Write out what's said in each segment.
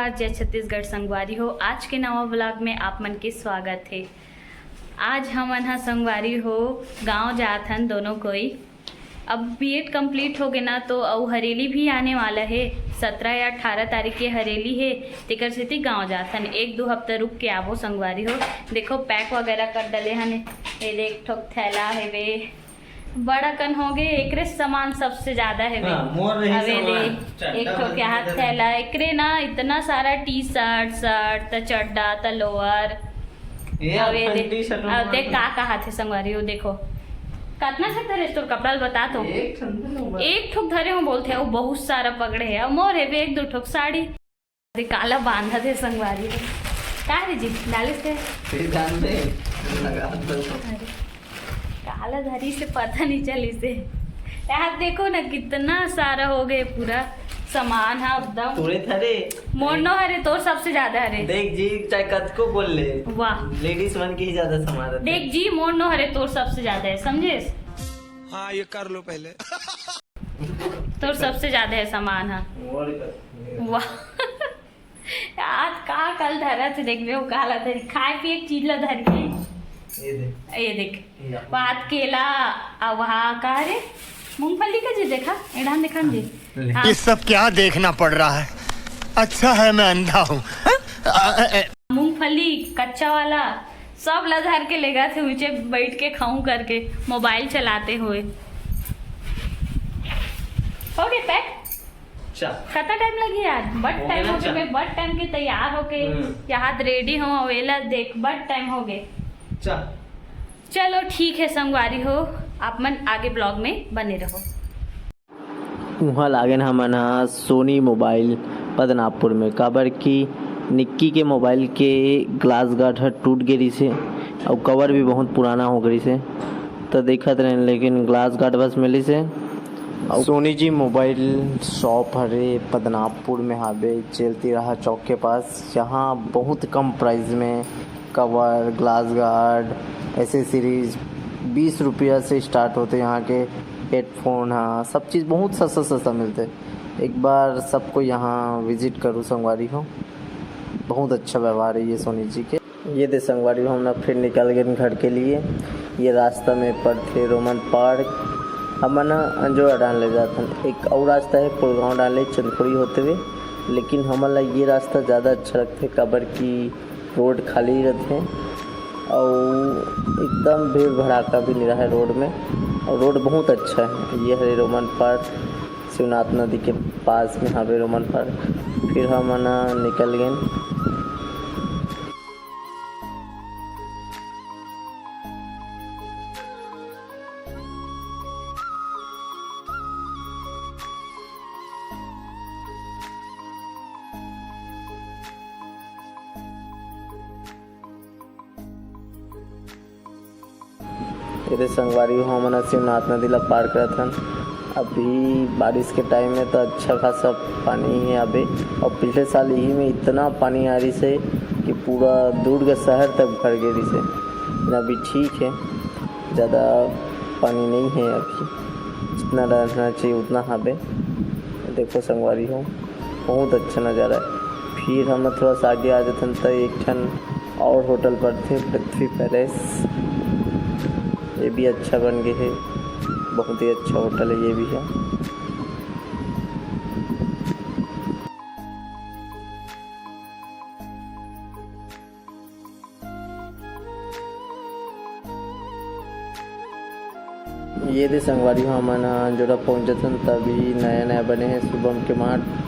नमस्कार, जय छत्तीसगढ़ संगवारी हो। आज के नवा ब्लॉग में आप मन के स्वागत है। आज हम संगवारी हो गांव जात हन दोनों कोई। अब बीएड कंप्लीट हो गए ना तो और हरेली भी आने वाला है। 17 या 18 तारीख के हरेली है, तेकर सेती गांव जात हन। 1-2 हफ्ता रुक के आवो संगवारी हो। देखो पैक वगैरह कर डले हन। ये देख ठोक थैला है वे बड़ा कन हो गए। एकरे सामान सबसे ज्यादा है वे। अबे दे एक ठोक यहाँ थैला एकरे ना इतना सारा टी शर्ट त चड्डा त लोअर। अबे देख का कहा थे संगवारी हो। देखो कितना से धरे तोर कपड़ा बता तो एक ठोक धरे हो बोलते हैं। वो बहुत सारा पकड़े है। मोर है 1-2 ठोक साड़ी काला बांधा थे संगवारी हो। का रे जी डाले से काला धरी से पता नहीं चली से। यार देखो ना कितना सारा हो गए पूरा सामान है एकदम पूरे थरे। मोर नो हरे तोर सबसे ज्यादा हरे। देख जी चाहे कद को बोल ले। वाह लेडीज मन की ही ज्यादा सामान रहता है। देख जी मोर नो हरे तोर सबसे ज्यादा है, समझे? हाँ ये कर लो पहले। तोर सबसे ज्यादा है सामान है। वाह आज का कल धरा से देख ले काला धरी खाए पिए चीज ला धरी। ये देख बात केला वहाँ का रे मूंगफली का जी देखा एडान देखा जी। हाँ। ये सब क्या देखना पड़ रहा है? अच्छा है मैं अंधा हूँ। मूंगफली कच्चा वाला सब लधार के ले गए थे नीचे बैठ के खाऊं करके मोबाइल चलाते हुए। हो गए पैक? कितना टाइम लगी यार? बट टाइम हो गए। बट टाइम के तैयार होके यहाँ रेडी हो अवेला देख बट टाइम हो गए। चलो ठीक है संगवारी हो, आप मन आगे ब्लॉग में बने रहो। वहाँ लागे ना हमन सोनी मोबाइल पदनापुर में काबर की निक्की के मोबाइल के ग्लास गार्ड हर टूट गई से और कवर भी बहुत पुराना हो गई से तो देखत रहे, लेकिन ग्लास गार्ड बस मिली से। सोनी जी मोबाइल शॉप हरे पदनापुर में हावे चलती रहा चौक के पास। यहाँ बहुत कम प्राइस में कवर ग्लास गार्ड एसेसरीज 20 रुपया से स्टार्ट होते। यहाँ के हेडफोन हाँ सब चीज़ बहुत सस्ता सस्ता मिलते। एक बार सबको यहाँ विजिट करूँ संगवारी हो। बहुत अच्छा व्यवहार है ये सोनी जी के। ये दे संगवारी हो हम ना फिर निकल गए घर के लिए। ये रास्ता में पड़ते रोमन पार्क हम ना अंजोरा डाल ले जाते हैं। एक और रास्ता है पुलगाँव डाले चंदपुरी होते हुए, लेकिन हमारा ये रास्ता ज़्यादा अच्छा लगता है काबर की रोड खाली रहते हैं और एकदम भीड़ भड़ाका भी नहीं रहा है रोड में और रोड बहुत अच्छा है। ये है रोमन पार्क शिवनाथ नदी के पास में हावे रोमन पार्क। फिर हम ना निकल गए। ये संगवारी हो हमन शिवनाथ नदी ला पार करत हन। अभी बारिश के टाइम में तो अच्छा खासा पानी है अभी, और पिछले साल यही में इतना पानी आ रही से कि पूरा दूर के शहर तक भर गई से। अभी ठीक है, ज़्यादा पानी नहीं है अभी, जितना रहना चाहिए उतना हावे। देखो संगवारी हो बहुत अच्छा नज़ारा है। फिर हम थोड़ा सा आगे आ जाते हैं तो एक ठन और होटल पर थे पृथ्वी पैलेस। ये भी अच्छा बन गए है, बहुत ही अच्छा होटल है ये भी है। ये दे संगवारी हो हमन जोड़ा पहुँचत हन तभी नया नया बने हैं शुभम के मार्ट।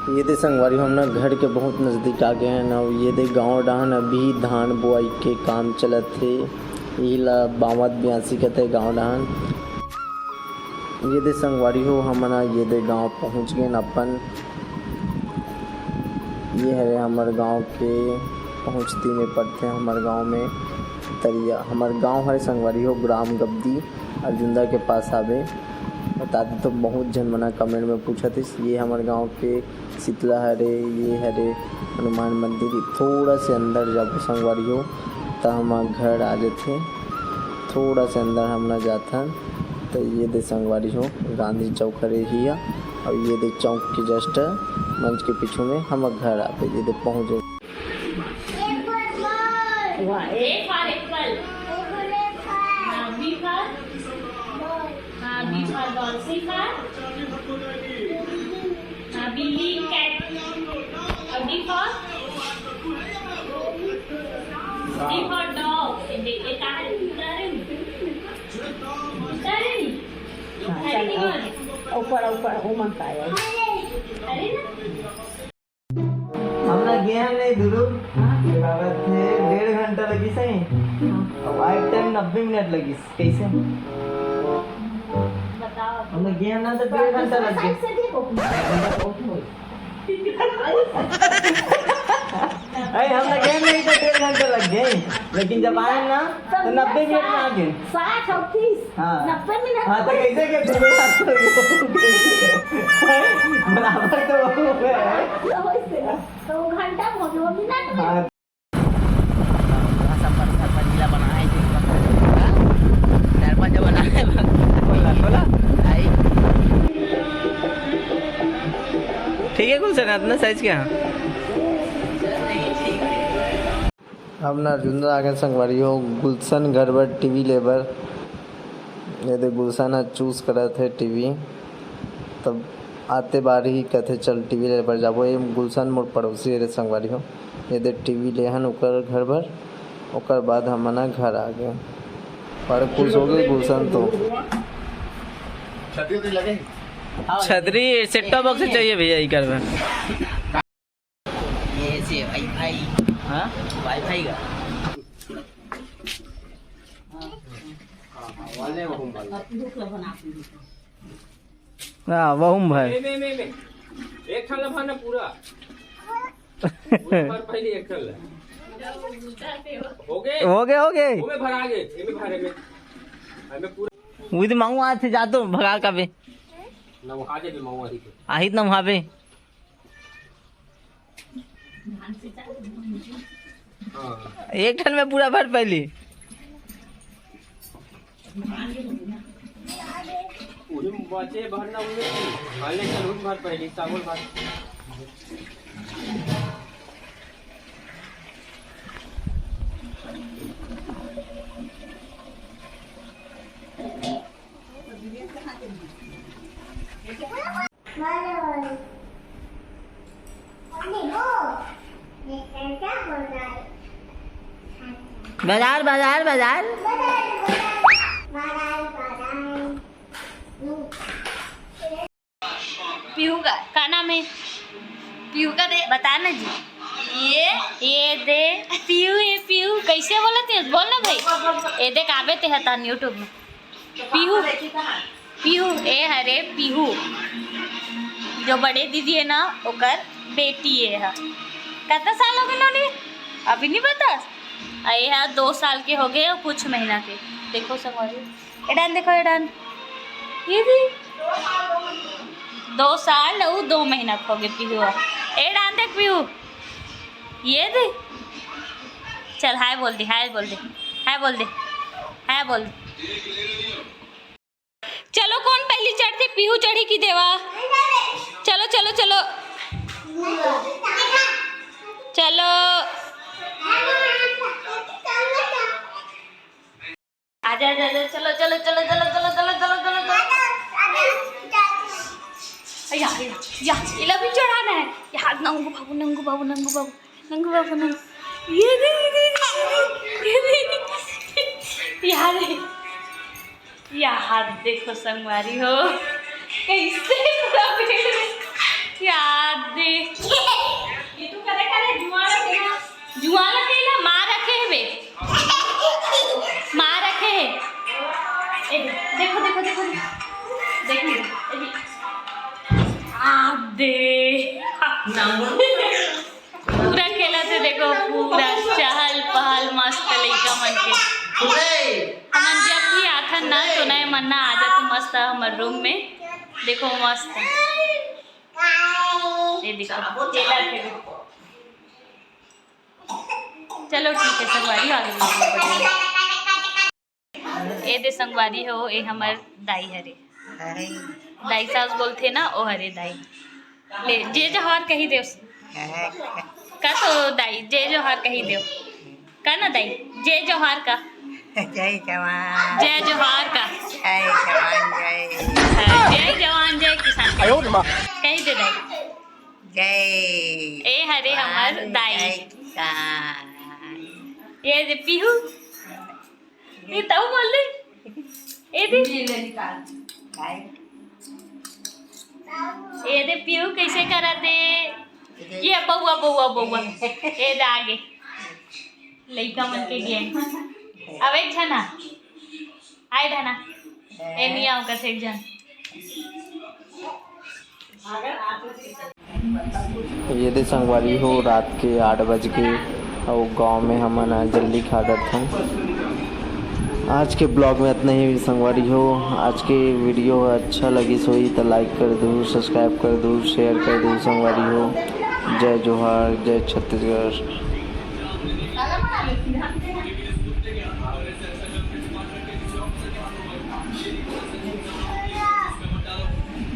ये दे संगवारी हम ना घर के बहुत नज़दीक आ गए हैं ना। ये दे गाँव डाहन अभी धान बुआई के काम चलत थे। यही ला 82-82 कहते गाँव डाहन। ये दे संगवारी हो हमना ये दे गांव पहुंच गए अपन। ये है हमारे गांव के पहुँचती में पड़ते हैं हमारे गांव में तरिया। हमारे गांव है संगवारी हो ग्राम गब्दी अर्जुंदा के पास आवे। बताते तो बहुत जन मना कमेंट में पूछा थे। ये हमारे गांव के शीतला हरे ये हरे हनुमान मंदिर थोड़ा से अंदर जब संगवारी हो तो हमारे घर आ जाते। थोड़ा से अंदर हम ना जाते हैं तो ये दे संगवारी हो गांधी चौक हरे ही और ये दे चौक के जस्ट मंच के पीछे में हम घर आते ये दे पहुँचे। हमरा गया नहीं दूर थे 1.5 घंटा लगी सही और वाइट टाइम 90 मिनट लगी कैसे हमने गया ना तो 1.5 घंटा लग गया। अरे हमने गए नहीं तो 1.5 घंटा लग गए लेकिन जब आए ना तो 90 मिनट में आ गए 60 और 30 90 मिनट। हाँ तो कैसे के बराबर तो घंटा हो गया मिनट में। ठीक है गुलशन अपना साइज क्या हम ना अर्जुंदा आगे संगवारी हो गुलशन घर पर टीवी लेबर यदि गुलशन चूज करा थे टीवी तब आते बार ही कहते चल टीवी ले पर जाबो। ये गुलशन मोर पड़ोसी रे संगवारी हो यदि टीवी लेहन ओकर घर पर ओकर बाद हम ना घर आ गए पर खुश हो गए गुलशन तो छतरी सेट टॉप बॉक्स चाहिए भैया ही कर में ये से वाईफाई हाँ वाईफाई का हाँ वहुम भाई में एक ठन लफाना पूरा पूरा पहले एक ठन हो गए में भरा गए एमे भरे में हमें पूरा उद मांगू आज से जातो भगा का बे ना वहां जे माऊ आही आहित ना वहां पे हां एक ठन में पूरा भर पहली पूरे बचे भरना उन्हें हाले चल उन भर पहले चावल भर बाजार बाजार बाजार पीहू का नाम है पीहू का दे बता ना जी ये दे पीहू ये पीहू कैसे बोलते हैं बोल ना भाई ये देख आवे ते हता यूट्यूब में पीहू पीहू ए हरे पीहू जो बड़े दीदी है ना ओकर बेटी है कितना साल हो गए नोनी अभी नहीं पता ये है 2 साल के हो गए और कुछ महीना के देखो संगवारी एडान देखो एडान ये भी 2 साल और 2 महीना हो गए पीहू एडान देख पीहू ये दे चल हाय बोल दे हाय बोल दे हाय बोल दे हाय बोल दे चलो कौन पहली चढ़ती पीहू चढ़ी की देवा चलो चलो चलो चलो आजा आजा आजा चलो चलो चलो चलो चलो चलो चलो चलो यार यार इला भी चढ़ाना है यार नंगू बाबू नंगू बाबू नंगू बाबू नंगू बाबू नंगू ये यार यार देखो संगवारी हो कैसे यार देख ये तो करे करे जुआ रखे ना माँ रखे है बे माँ रखे है देखो देखो देखो देखो आप दे पूरा खेला थे देखो पूरा हमारे रूम में। देखो मस्त है, ये देखो केला थे। चलो ठीक है संगवारी आगे ये दे संगवारी हो, ये हमार दाई हरे, दाई सास बोलते ना ओ हरे दाई। ले जय जोहार कही दे का, तो दाई जय जोहार कही दो का ना दाई, जय जोहार का, जय जवान जय जोहार का, जय जवान जय जय जवान जय किसान कही दे दाई। जय ए हरे हमार दाई, किसान। ये दे पीहू, ये ताऊ बोल दे, ये दे ये दे पीहू कैसे कराते, ये बउआ बउआ बउआ, ये दे आगे लइका मन के गेम। अब एक छना आए धना ए नहीं आओ कथे एक जन। ये दे संगवारी हो रात के 8 बज के और गांव में हमन जल्दी खा कर था। आज के ब्लॉग में इतना ही संगवारी हो। आज के वीडियो अच्छा लगी सोई तो लाइक कर दो, सब्सक्राइब कर दो, शेयर कर दो संगवारी हो। जय जोहार, जय छत्तीसगढ़।